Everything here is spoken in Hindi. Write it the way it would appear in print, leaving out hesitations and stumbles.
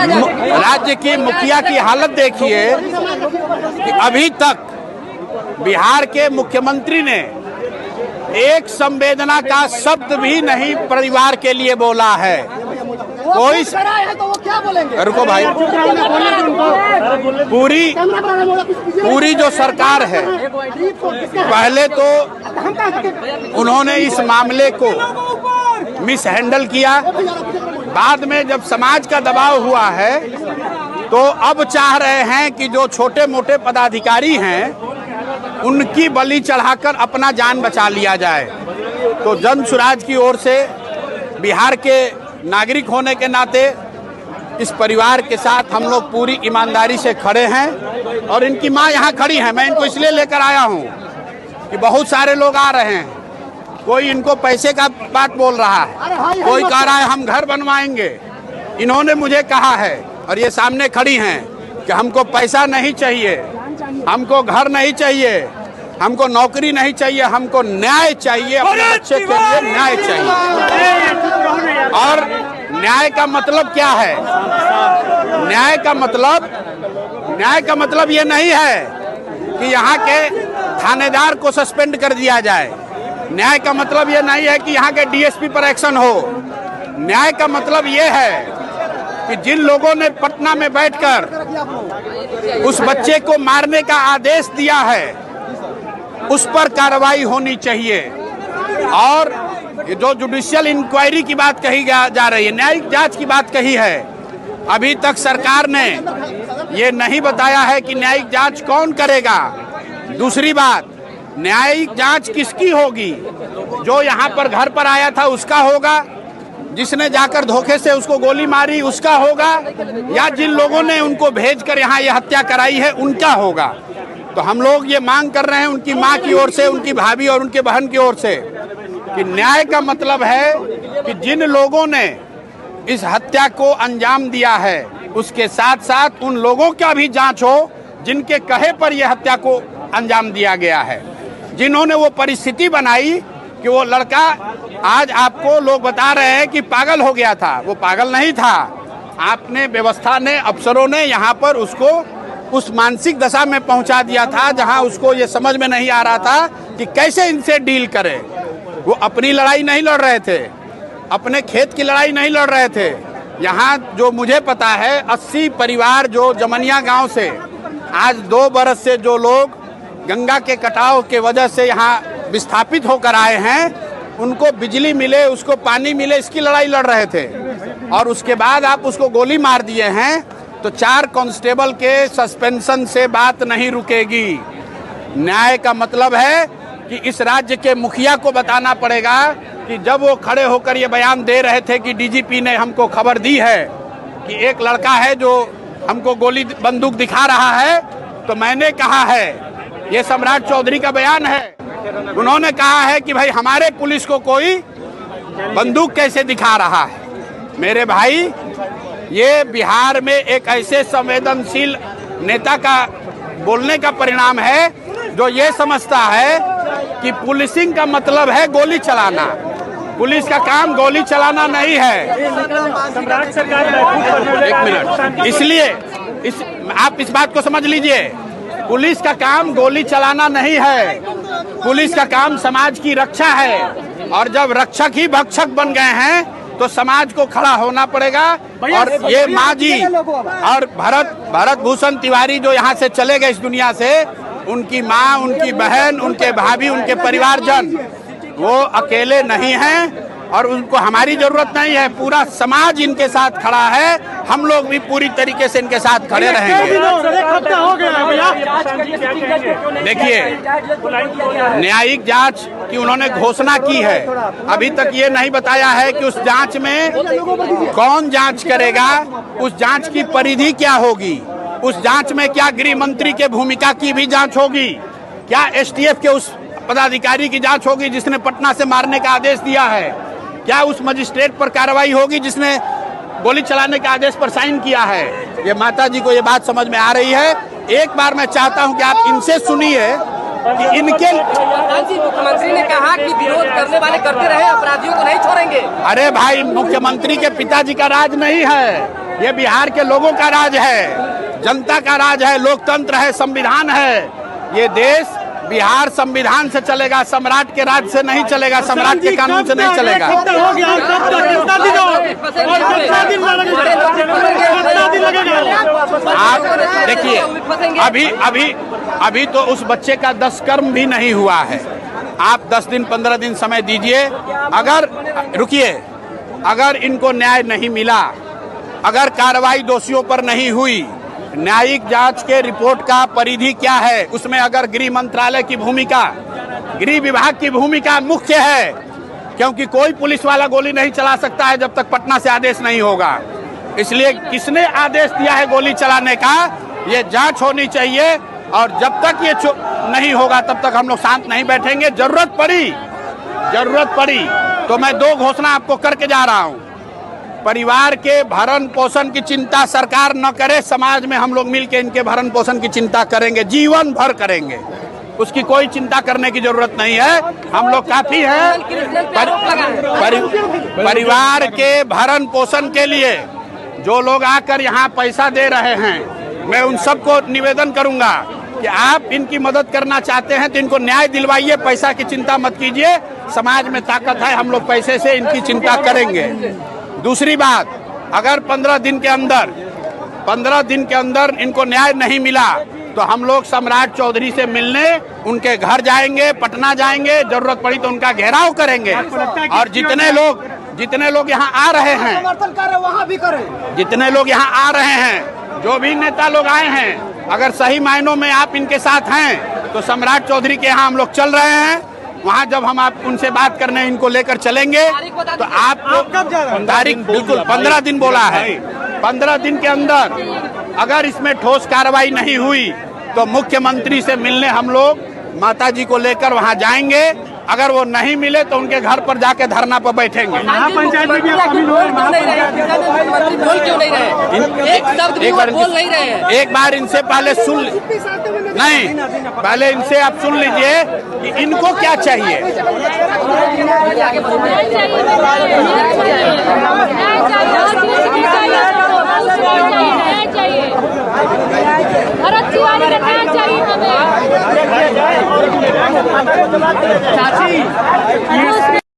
राज्य की मुखिया की हालत देखिए कि अभी तक बिहार के मुख्यमंत्री ने एक संवेदना का शब्द भी नहीं परिवार के लिए बोला है। कोई तो वो क्या बोलेंगे? रुको भाई, पूरी जो सरकार है, पहले तो उन्होंने इस मामले को मिस हैंडल किया, बाद में जब समाज का दबाव हुआ है तो अब चाह रहे हैं कि जो छोटे मोटे पदाधिकारी हैं उनकी बलि चढ़ाकर अपना जान बचा लिया जाए। तो जन सुराज की ओर से बिहार के नागरिक होने के नाते इस परिवार के साथ हम लोग पूरी ईमानदारी से खड़े हैं और इनकी मां यहां खड़ी है। मैं इनको इसलिए लेकर आया हूं कि बहुत सारे लोग आ रहे हैं, कोई इनको पैसे का बात बोल रहा है, कोई कह रहा है हम घर बनवाएंगे। इन्होंने मुझे कहा है और ये सामने खड़ी हैं कि हमको पैसा नहीं चाहिए, हमको घर नहीं चाहिए, हमको नौकरी नहीं चाहिए, हमको न्याय चाहिए, अपने बच्चे के लिए न्याय चाहिए। और न्याय का मतलब क्या है? न्याय का मतलब ये नहीं है कि यहाँ के थानेदार को सस्पेंड कर दिया जाए। न्याय का मतलब ये नहीं है कि यहाँ के डीएसपी पर एक्शन हो। न्याय का मतलब ये है कि जिन लोगों ने पटना में बैठकर उस बच्चे को मारने का आदेश दिया है उस पर कार्रवाई होनी चाहिए। और जो जुडिशियल इंक्वायरी की बात कही जा रही है, न्यायिक जांच की बात कही है, अभी तक सरकार ने ये नहीं बताया है कि न्यायिक जांच कौन करेगा। दूसरी बात, न्यायिक जांच किसकी होगी? जो यहाँ पर घर पर आया था उसका होगा, जिसने जाकर धोखे से उसको गोली मारी उसका होगा, या जिन लोगों ने उनको भेजकर यहाँ ये हत्या कराई है उनका होगा। तो हम लोग ये मांग कर रहे हैं उनकी मां की ओर से, उनकी भाभी और उनके बहन की ओर से कि न्याय का मतलब है कि जिन लोगों ने इस हत्या को अंजाम दिया है उसके साथ साथ उन लोगों का भी जांच हो जिनके कहे पर यह हत्या को अंजाम दिया गया है, जिन्होंने वो परिस्थिति बनाई कि वो लड़का, आज आपको लोग बता रहे हैं कि पागल हो गया था, वो पागल नहीं था। आपने, व्यवस्था ने, अफसरों ने यहाँ पर उसको उस मानसिक दशा में पहुंचा दिया था जहां उसको ये समझ में नहीं आ रहा था कि कैसे इनसे डील करे। वो अपनी लड़ाई नहीं लड़ रहे थे, अपने खेत की लड़ाई नहीं लड़ रहे थे। यहाँ जो मुझे पता है 80 परिवार जो जमनिया गांव से आज 2 बरस से जो लोग गंगा के कटाव के वजह से यहाँ विस्थापित होकर आए हैं, उनको बिजली मिले, उसको पानी मिले, इसकी लड़ाई लड़ रहे थे। और उसके बाद आप उसको गोली मार दिए हैं तो 4 कांस्टेबल के सस्पेंशन से बात नहीं रुकेगी। न्याय का मतलब है कि इस राज्य के मुखिया को बताना पड़ेगा कि जब वो खड़े होकर ये बयान दे रहे थे कि डीजीपी ने हमको खबर दी है कि एक लड़का है जो हमको गोली बंदूक दिखा रहा है, तो मैंने कहा है, ये सम्राट चौधरी का बयान है, उन्होंने कहा है कि भाई हमारे पुलिस को कोई बंदूक कैसे दिखा रहा है। मेरे भाई, ये बिहार में एक ऐसे संवेदनशील नेता का बोलने का परिणाम है जो ये समझता है कि पुलिसिंग का मतलब है गोली चलाना। पुलिस का काम गोली चलाना नहीं है। एक मिनट, इसलिए आप इस बात को समझ लीजिए, पुलिस का काम गोली चलाना नहीं है, पुलिस का काम समाज की रक्षा है। और जब रक्षक ही भक्षक बन गए हैं तो समाज को खड़ा होना पड़ेगा। और ये माँ जी और भरत भूषण तिवारी जो यहाँ से चले गए इस दुनिया से, उनकी माँ, उनकी बहन, उनके भाभी, उनके परिवारजन, वो अकेले नहीं हैं और उनको हमारी जरूरत नहीं है। पूरा समाज इनके साथ खड़ा है, हम लोग भी पूरी तरीके से इनके साथ खड़े रहेंगे। देखिए, न्यायिक जांच की उन्होंने घोषणा की है, अभी तक ये नहीं बताया है कि उस जांच में कौन जांच करेगा, उस जांच की परिधि क्या होगी, उस जांच में क्या गृह मंत्री के भूमिका की भी जांच होगी, क्या एसटीएफ के उस पदाधिकारी की जांच होगी जिसने पटना से मारने का आदेश दिया है, क्या उस मजिस्ट्रेट पर कार्रवाई होगी जिसने गोली चलाने के आदेश पर साइन किया है। ये माता जी को ये बात समझ में आ रही है। एक बार मैं चाहता हूं कि आप इनसे सुनिए कि इनके मुख्यमंत्री ने कहा कि विरोध करने वाले करते रहे, अपराधियों को नहीं छोड़ेंगे। अरे भाई, मुख्यमंत्री के पिताजी का राज नहीं है, ये बिहार के लोगों का राज है, जनता का राज है, लोकतंत्र है, संविधान है। ये देश बिहार संविधान से चलेगा, सम्राट के राज से नहीं चलेगा, सम्राट के कानून से नहीं चलेगा। आप देखिए, अभी तो उस बच्चे का 10 कर्म भी नहीं हुआ है। आप 10 दिन 15 दिन समय दीजिए। अगर रुकिए, अगर इनको न्याय नहीं मिला, अगर कार्रवाई दोषियों पर नहीं हुई, न्यायिक जांच के रिपोर्ट का परिधि क्या है, उसमें अगर गृह मंत्रालय की भूमिका, गृह विभाग की भूमिका मुख्य है, क्योंकि कोई पुलिस वाला गोली नहीं चला सकता है जब तक पटना से आदेश नहीं होगा। इसलिए किसने आदेश दिया है गोली चलाने का, ये जांच होनी चाहिए। और जब तक ये नहीं होगा तब तक हम लोग शांत नहीं बैठेंगे। जरूरत पड़ी तो मैं 2 घोषणा आपको करके जा रहा हूँ। परिवार के भरण पोषण की चिंता सरकार न करे, समाज में हम लोग मिलकर इनके भरण पोषण की चिंता करेंगे, जीवन भर करेंगे। उसकी कोई चिंता करने की जरूरत नहीं है, हम लोग काफी हैं। परिवार के भरण पोषण के लिए जो लोग आकर यहाँ पैसा दे रहे हैं, मैं उन सबको निवेदन करूंगा कि आप इनकी मदद करना चाहते हैं तो इनको न्याय दिलवाइए, पैसा की चिंता मत कीजिए। समाज में ताकत है, हम लोग पैसे से इनकी चिंता करेंगे। दूसरी बात, अगर 15 दिन के अंदर इनको न्याय नहीं मिला तो हम लोग सम्राट चौधरी से मिलने उनके घर जाएंगे, पटना जाएंगे, जरूरत पड़ी तो उनका घेराव करेंगे। और जितने लोग यहाँ आ रहे हैं, वहाँ भी करें। जितने लोग यहाँ आ रहे हैं, जो भी नेता लोग आए हैं, अगर सही मायनों में आप इनके साथ हैं तो सम्राट चौधरी के यहाँ हम लोग चल रहे हैं। वहाँ जब हम आप उनसे बात करने इनको लेकर चलेंगे तो आपको तारीख बिल्कुल 15 दिन बोला है। 15 दिन के अंदर अगर इसमें ठोस कार्रवाई नहीं हुई तो मुख्यमंत्री से मिलने हम लोग माताजी को लेकर वहाँ जाएंगे। अगर वो नहीं मिले तो उनके घर पर जाके धरना पर बैठेंगे। पंचायत में भी शामिल हुए, बोल क्यों नहीं रहे? एक बार इनसे पहले पहले इनसे आप सुन लीजिए कि इनको क्या चाहिए। भरत तिवारी का न्याय चाहिए हमें। चाची